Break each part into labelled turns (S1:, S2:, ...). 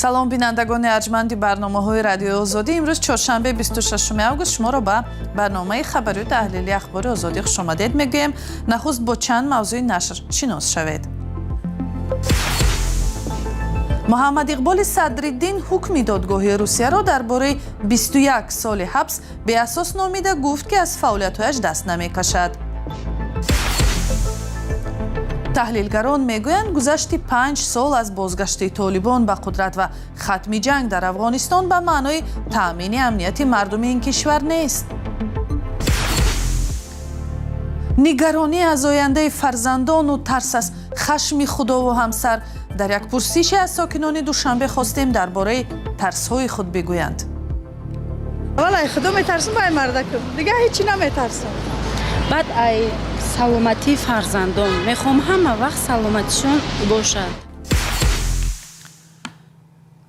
S1: салом бинандагони арҷманди барномаҳои радиои озодӣ. имрӯз чоршанбе 26 август шуморо ба барномаи хабарию таҳлили ахбори озодӣ хушомадед мегӯем. нахуст бо чанд мавзӯи нашр шинос шавед. муҳаммад иқболи садриддин ҳукми додгоҳи русияро дар бораи 21 соли ҳабс беасос номида гуфт ки аз фаъолиятҳояш даст намекашад. таҳлилгарон мегӯянд гузашти 5 сол аз бозгашти толибон ба қудрат ва хатми ҷанг дар афғонистон ба маънои таъмини амнияти мардуми ин кишвар нест. нигаронӣ аз ояндаи фарзандону тарс аз хашми худову ҳамсар. дар як пурсише аз сокинони душанбе хостем дар бораи тарсҳои худ бигӯянд.
S2: валай худо метарсам ба мардакам дига ҳечи наметарсам.
S3: баъд ай саломатии фарзандон мехоҳам ҳама вақт саломатишон бошад.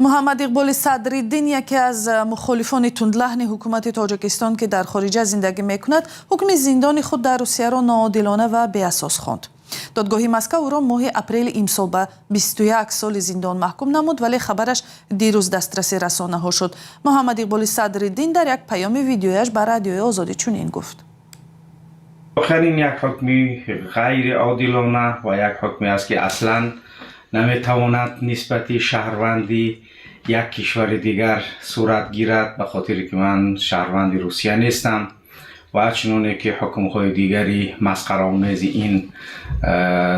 S1: муҳаммад иқболи садриддин яке аз мухолифони тундлаҳни ҳукумати тоҷикистон ки дар хориҷа зиндагӣ мекунад ҳукми зиндони худ дар русияро ноодилона ва беасос хонд. додгоҳи Москва ӯро моҳи апрели имсол ба 21 соли зиндон маҳкум намуд, вале хабараш дирӯз дастраси расонаҳо шуд. муҳаммад иқболи садриддин дар як паёми видеояш ба радиои озодӣ чунин гуфт.
S4: آخرین یک حکم غیر عادلانه و یک حکم است که اصلا نمیتواند نسبت شهروندی یک کشور دیگر صورت گیرد، به خاطر که من شهروند روسیه نیستم و چنانه که حکم های دیگری مسخره‌آمیز این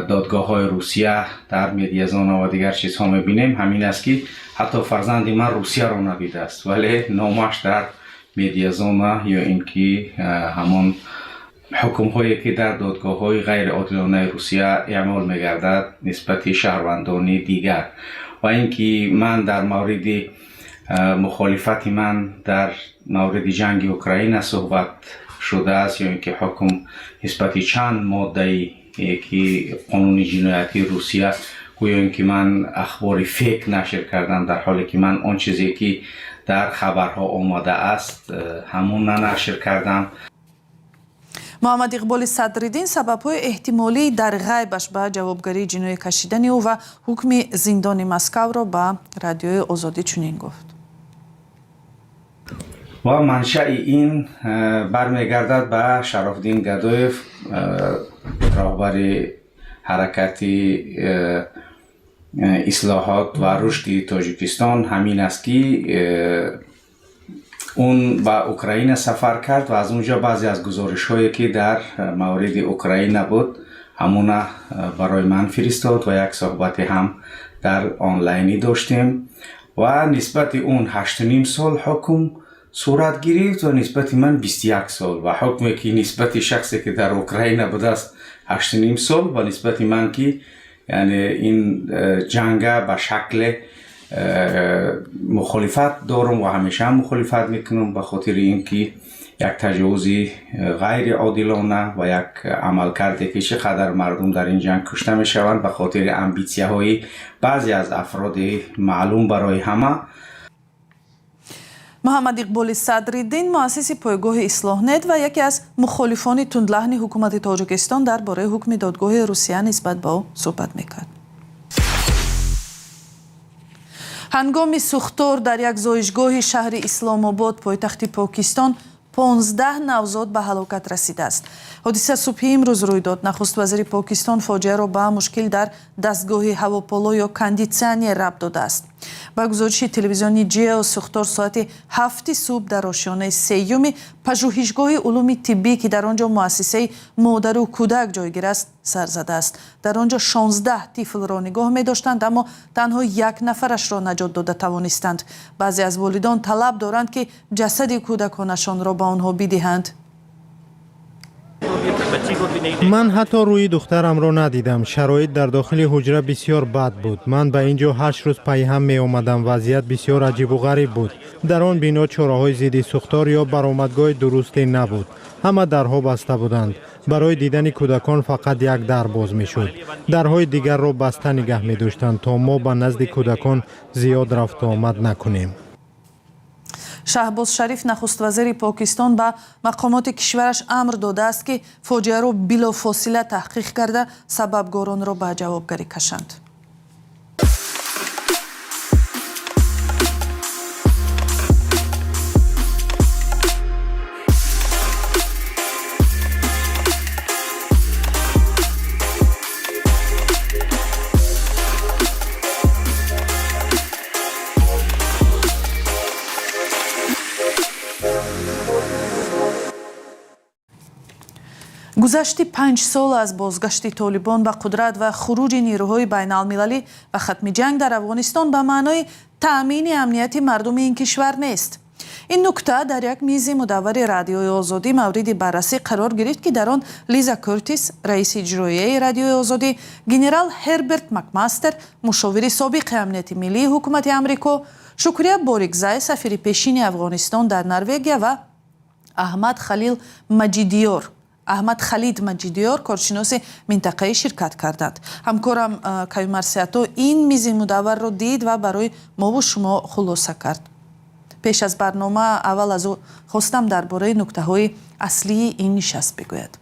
S4: دادگاه های روسیه در مدیازان و دیگر چیزها میبینیم. همین است که حتی فرزند من روسیه را ندیده است ولی نامش در مدیازان یا اینکه همون حکم هایی که در دادگاه های غیر عادلانه روسیه اعمال میگردد نسبت شهروندان دیگر و اینکه من در مورد مخالفت من در مورد جنگ اوکراین صحبت شده است یا اینکه حکم نسبت چند ماده که قانون جنایتی روسیه گویا اینکه من اخبار فیک نشر کردم، در حالی که من آن چیزی که در خبرها آمده است همون نشر کردم.
S1: муҳаммад иқболи садриддин сабабҳои эҳтимолии дар ғайбаш ба ҷавобгарии ҷиноӣ кашидани ӯ ва ҳукми зиндони Москваро ба радиои озодӣ чунин гуфт.
S4: و منشأ این برمیگردد به شرافالدین گدویف، راهبر حرکت اصلاحات و رشد تاجیکستان. همین است که اون به اوکراین سفر کرد و از اونجا بعضی از گزارش هایی که در مورد اوکراین بود همونه برای من فرستاد و یک صحبت هم در آنلاینی داشتیم و نسبت اون 8.5 سال حکم صورت گرفت و نسبت من 21 سال و حکمی که نسبت شخصی که در اوکراین بود است 8.5 سال و نسبت من که یعنی این جنگ به شکل مخالفت دارم و همیشه هم مخالفت میکنم به خاطر اینکه یک تجاوزی غیر عادلانه و یک عمل کرده که چقدر مردم در این جنگ کشته میشوند به خاطر امبیسیه های بعضی از افراد معلوم برای همه.
S1: муҳаммад иқболи садриддин муассиси пойгоҳи ислоҳнет ва яке аз мухолифони тундлаҳни ҳукумати тоҷикистон дар бораи ҳукми додгоҳи русия нисбат ба ӯ суҳбат мекард. ҳангоми сӯхтор дар як зоишгоҳи шаҳри исломобод пойтахти покистон 15 навзод ба ҳалокат расидааст. ҳодиса субҳи имрӯз рӯй дод. нахуст вазири покистон фоҷиаро ба мушкил дар дастгоҳи ҳавополо ё кондитсионер рабт додааст. ба гузориши телевизиони ҷио сӯхтор соати 7 субҳ дар ошёнаи сеюми пажӯҳишгоҳи улуми тиббӣ ки дар он ҷо муассисаи модару кӯдак ҷойгир аст сар задааст. дар он ҷо 16 тифлро нигоҳ медоштанд, аммо танҳо як нафарашро наҷот дода тавонистанд. баъзе аз волидон талаб доранд ки ҷасади кӯдаконашонро ба онҳо бидиҳанд.
S5: من حتی روی دخترم را ندیدم. شرایط در داخل حجره بسیار بد بود. من به اینجا 8 روز پی هم می آمدم. وضعیت بسیار عجیب و غریب بود. در آن بنا چاره‌های ضد سوختار یا برآمدگاه درستی نبود. همه درها بسته بودند. برای دیدن کودکان فقط یک در باز می شد. درهای دیگر را بسته نگه می داشتند تا ما به نزد کودکان زیاد رفت و آمد نکنیم.
S1: шаҳбоз шариф нахуствазири покистон ба мақомоти кишвараш амр додааст ки фоҷиаро билофосила таҳқиқ карда сабабгоронро ба ҷавобгарӣ кашанд. گذشت 5 سال از بازگشت طالبان به قدرت و خروج نیروهای بین المللی و ختم جنگ در افغانستان به معنای تأمین امنیت مردم این کشور نیست. این نکته در یک میز مدور رادیوی آزادی مورد بررسی قرار گرفت که در آن لیزا کورتیس رئیس اجرایی رادیوی آزادی، گنرال هربرت مکماستر مشاور سابق امنیت ملی حکومت آمریکا، شکریه بورگزای سفیر پیشین افغانستان در نروژ و احمد خالد مجیدیار کارشناس منطقه شرکت کردند. همکارم کیومر سیاتو این میز مدور را دید و برای ما و شما خلاصه کرد. پیش از برنامه اول از او خواستم درباره نکته‌های اصلی این نشست بگوید.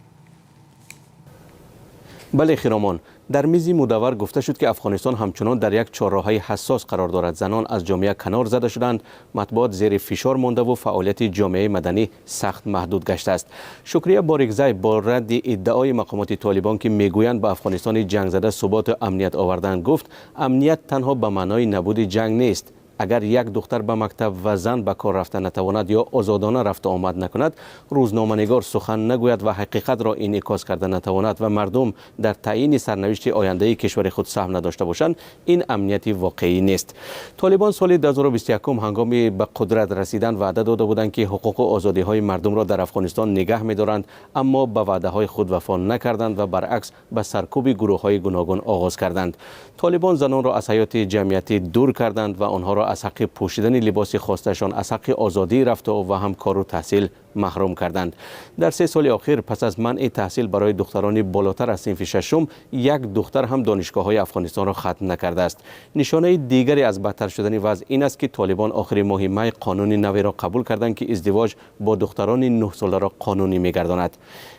S6: بله خیرامان، در میزی مدور گفته شد که افغانستان همچنان در یک چهارراهی حساس قرار دارد. زنان از جامعه کنار زده شدند، مطبوعات زیر فشار مانده و فعالیت جامعه مدنی سخت محدود گشته است. شکریه بورگزای با رد ادعای مقامات طالبان که میگویند به افغانستان جنگ زده ثبات و امنیت آوردن گفت امنیت تنها به معنای نبود جنگ نیست. اگر یک دختر به مکتب و زن به کار رفته نتواند یا آزادانه رفت و آمد نکند، روزنامه‌نگار سخن نگوید و حقیقت را انعکاس کرده نتواند و مردم در تعیین سرنوشت آینده کشور خود سهم نداشته باشند، این امنیتی واقعی نیست. طالبان سال 2021 هنگامی به قدرت رسیدن وعده داده بودند که حقوق و آزادی‌های مردم را در افغانستان نگه می‌دارند، اما به وعده‌های خود وفا نکردند و برعکس به سرکوب گروه‌های گوناگون آغاز کردند. طالبان زنان را از حیات جمعیتی دور کردند و آنها را از حق پوشیدن لباس خواستشان، از حق آزادی رفت و هم کار و تحصیل محروم کردند. در 3 سال اخیر پس از منع تحصیل برای دختران بالاتر از صنف ششم، یک دختر هم دانشگاه‌های افغانستان را ختم نکرده است. نشانه دیگری از بدتر شدن وضع این است که طالبان آخر ماه می قانون نوی را قبول کردند که ازدواج با دختران 9 ساله را قانونی می‌گرداند.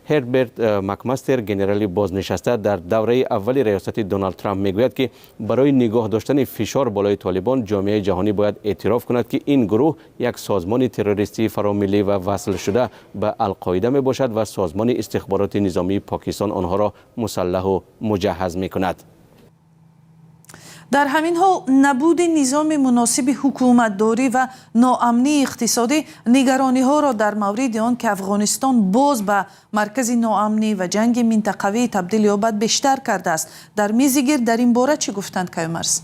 S6: هربرت مکماستر گنرال بازنشسته در دوره اول ریاست دونالد ترامپ میگوید که برای نگاه داشتن فشار بالای طالبان، جامعه جهانی باید اعتراف کند که این گروه یک سازمان تروریستی فراملی و وصل شده به القاعده می باشد و سازمان استخبارات نظامی پاکستان آنها را مسلح و مجهز می کند.
S1: در همین حال نبود نظام مناسب حکومتداری و ناامنی اقتصادی نگرانی ها را در مورد آن که افغانستان باز به مرکز ناامنی و جنگ منطقوی تبدیل یابد بیشتر کرده است. در میز گرد در این باره چی گفتند کیومرس؟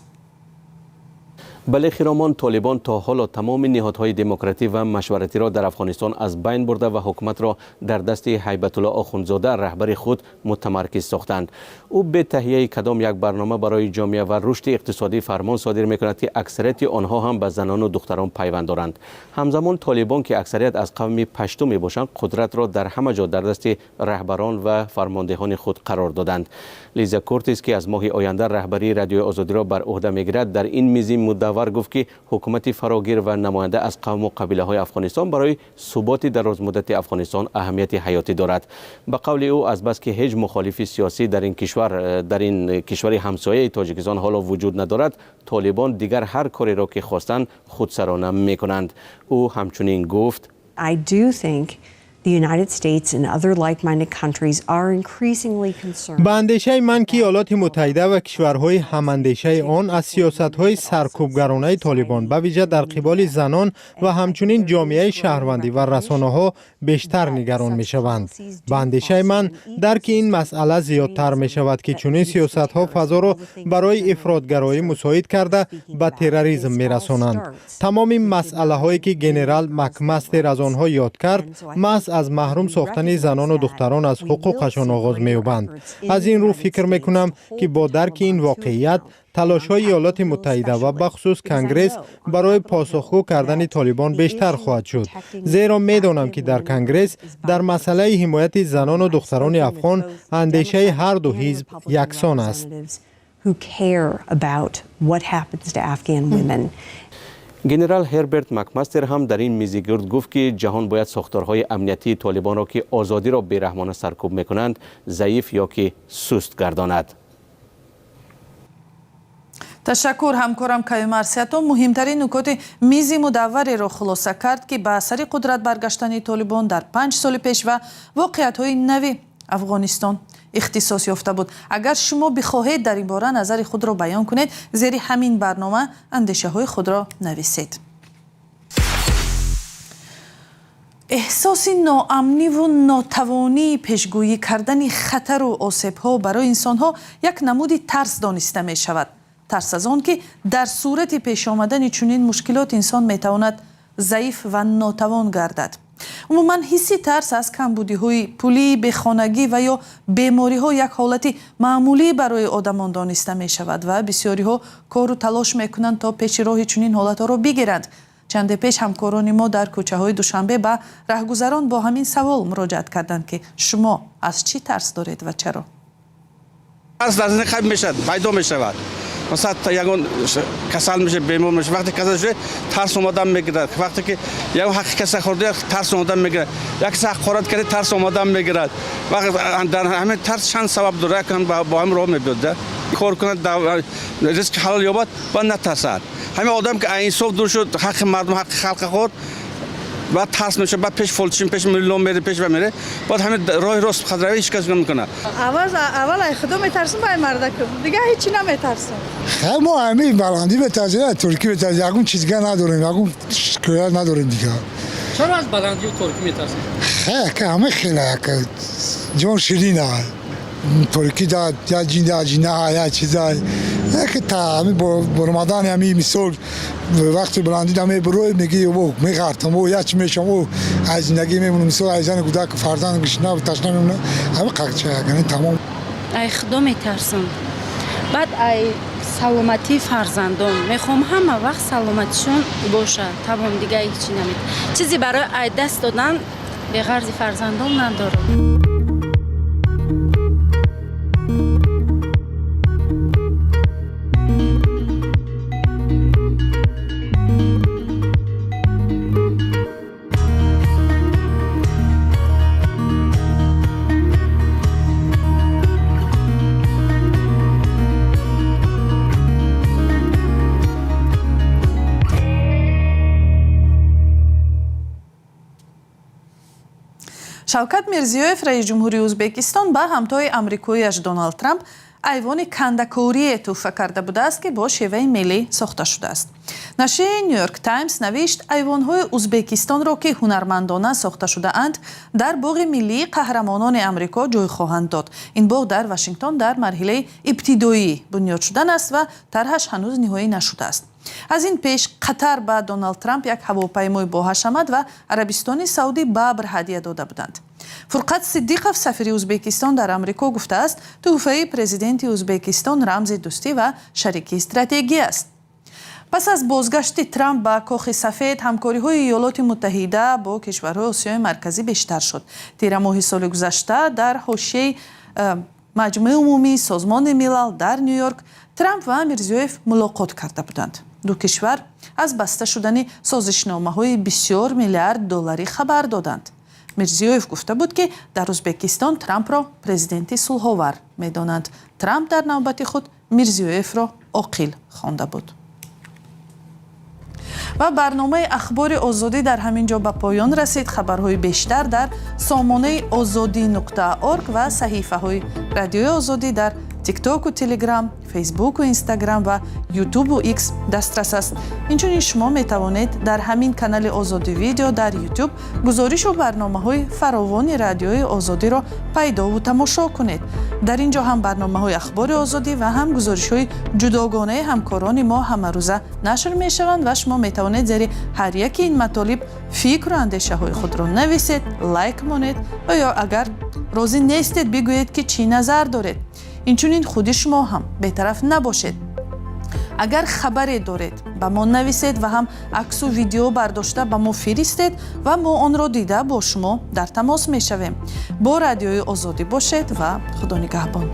S6: بله خیرامان، طالبان تا حالا تمام نهادهای دموکراتی و مشورتی را در افغانستان از بین برده و حکومت را در دست هیبت الله آخوندزاده رهبر خود متمرکز ساختند. او به تهیه کدام یک برنامه برای جامعه و رشد اقتصادی فرمان صادر می‌کند که اکثریت آنها هم به زنان و دختران پیوند دارند. همزمان طالبان که اکثریت از قوم پشتو میباشند، قدرت را در همه جا در دست رهبران و فرماندهان خود قرار دادند. لیزا کورتیس که از ماه آینده رهبری رادیوی آزادی را بر عهده میگیرد، در این میز مدور گفت که حکومت فراگیر و نماینده از قوم و قبیله های افغانستان برای ثبات درازمدت افغانستان اهمیت حیاتی دارد. به قول او از بس که هیچ مخالف سیاسی در این کشور همسایه تاجیکستان حالا وجود ندارد، طالبان دیگر هر کاری را که خواستند خودسرانه میکنند. او همچنین گفت:
S7: I do think the United States and other like-minded countries are increasingly concerned.
S5: به اندیشه من که ایالات متحده و کشورهای هماندیشه آن از سیاست‌های سرکوبگرانه طالبان به ویژه در قبال زنان و همچنین جامعه شهروندی و رسانه‌ها بیشتر نگران می‌شوند. به اندیشه من درک این مسئله زیادتر می‌شود که چنین سیاست‌ها فضا را برای افراطگرایی مساعد کرده به تروریسم می‌رسانند. تمام این مسئله‌هایی که گنرال مکماستر از آنها یاد کرد، محض از محروم ساختن زنان و دختران از حقوقشان آغاز می‌یابند. از این رو فکر می‌کنم که با درک این واقعیت، تلاش‌های ایالات متحده و بخصوص کنگرس برای پاسخگو کردن طالبان بیشتر خواهد شد. زیرا می‌دانم که در کنگرس در مسئله حمایت زنان و دختران افغان اندیشه هر دو حزب یکسان است.
S6: گنرال هربرت مکماستر هم در این میز گرد گفت که جهان باید ساختارهای امنیتی طالبان را که آزادی را بیرحمانه سرکوب میکنند ضعیف یا که سست گرداند.
S1: تشکر همکارم کیومر سیاتو. مهمترین نکات میز مدور را خلاصه کرد که به اثر قدرت برگشتن طالبان در 5 سال پیش و واقعیت‌های نوی افغانستان اختصاص یافته بود. اگر شما بخواهید در این باره نظر خود را بیان کنید، زیر همین برنامه اندیشه های خود را نویسید. احساس ناامنی و ناتوانی پیشگویی کردن خطر و آسیب‌ها برای انسان‌ها یک نمودی ترس دانسته می‌شود. ترس از آن که در صورت پیش آمدن چنین مشکلات انسان می‌تواند ضعیف و ناتوان گردد. عموما حسی ترس از کمبودی‌های پولی، بیخانگی و یا بیماری‌ها یک حالت معمولی برای آدمان دانسته می‌شود و بسیاری‌ها کار و تلاش می‌کنند تا پیش راه چنین حالت‌ها را بگیرند. چند پیش همکاران ما در کوچه‌های دوشنبه به راهگذران با همین سوال مراجعت کردند که شما از چی ترس دارید و چرا؟
S8: ترس در زندگی خیلی میشه پیدا میشود. مثلا یگان کسل میشه، بیمار میشه، وقتی کسل شده ترس اومدن میگیرد. وقتی که یک حق کسی خورده ترس اومدن میگیرد، یک کسی خورد کرده ترس اومدن میگیرد. وقتی در همین ترس چند سبب داره که با هم راه میبرده. کار کنند ریسک حلال یابد و نترسد. همین آدم که این صبح دور شد حق مردم حق خلق خورد بعد ترس میشه، بعد پیش فولچین پیش میلیون میره پیش و میره، بعد همین راه راست خضروی هیچ کس نمیکنه.
S2: اول ای خدا میترسم بای مردک دیگه هیچی نمیترسم.
S9: خیلی ما همین بلندی بترسیم، ترکی بترسیم، یکون چیزی نداریم، یکون شکایت نداریم دیگه.
S10: چرا از بلندی و ترکی میترسیم؟
S9: خیلی که همه خیلی که جون شیرینه ترکی دا یا جینه یا چیزای که تا همین برمادان همین مثال وقتی بلندی دمی بروی میگی او میگردم او یا چی میشم او از زندگی میمونم مثال ایزان کودک فرزند گشنه و تشنه میمونه همه قاچه یعنی تمام.
S3: ای خدا میترسم. بعد ای سلامتی فرزندان میخوام همه وقت سلامتشون باشه. تمام دیگه هیچی نمید. چیزی برای ای دست دادن به غرض فرزندان ندارم.
S1: шавкат мирзиёев раис ҷумҳурии ӯзбекистон ба ҳамтои амрикоияш Доналд Трамп айвони кандакорие тӯҳфа карда будааст ки бо шеваи миллӣ сохта шудааст. нашрияи New York Times навишт айвонҳои Ӯзбекистонро ки ҳунармандона сохта шудаанд дар боғи миллии қаҳрамонони Амрико ҷой хоҳанд дод. ин боғ дар Вашингтон дар марҳилаи ибтидоӣ бунёд шудан аст ва тарҳаш ҳанӯз ниҳоӣ нашудааст. аз ин пеш қатар ба Доналд Трамп як ҳавопаймои бо ҳашамат ва Арабистони Саудӣ бабр ҳадия дода буданд. Фурқат Сиддиқов сафири Ӯзбекистон дар Амрико гуфтааст тӯҳфаи президенти Ӯзбекистон рамзи дӯстӣ ва шарикии стратегӣ аст. пас аз бозгашти Трамп ба Кохи Сафед, ҳамкориҳои Иёлоти Муттаҳида бо кишварҳои Осиёи Марказӣ бештар шуд. тира моҳи соли гузашта дар ҳошияи маҷмӯи умумии Созмони Милал дар Нью-Йорк Трамп ва Мирзиёев мулоқот карда буданд. ду кишвар аз баста шудани созишномаҳои бисёр миллиард долларӣ хабар доданд. Мирзиёев гуфта буд ки дар Ӯзбекистон Трампро президенти сулҳовар медонанд. Трамп дар навбати худ Мирзиёевро оқил хонда буд. ва барномаи ахбори озодӣ дар ҳамин ҷо ба поён расид. хабарҳои бештар дар сомонаи озодӣ.орг ва саҳифаҳои радиои озодӣ дар тиктоку телеграм, фейсбуку инстаграм ва ютубу икс дастрас аст. инчунин шумо метавонед дар ҳамин канали озодӣ видео дар ютуб гузоришу барномаҳои фаровони радиои озодиро пайдову тамошо кунед. дар ин ҷо ҳам барномаҳои ахбори озодӣ ва ҳам гузоришҳои ҷудогонаи ҳамкорони мо ҳамарӯза нашр мешаванд ва шумо метавонед зери ҳар яки ин матолиб фикру андешаҳои худро нависед, лайк монед ва ё агар розӣ нестед бигӯед ки чӣ назар доред. инчунин худи шумо ҳам бетараф набошед. агар хабаре доред ба мо нависед ва ҳам аксу видео бардошта ба мо фиристед ва мо онро дида бо шумо дар тамос мешавем. бо радиои озодӣ бошед ва худо нигаҳбон.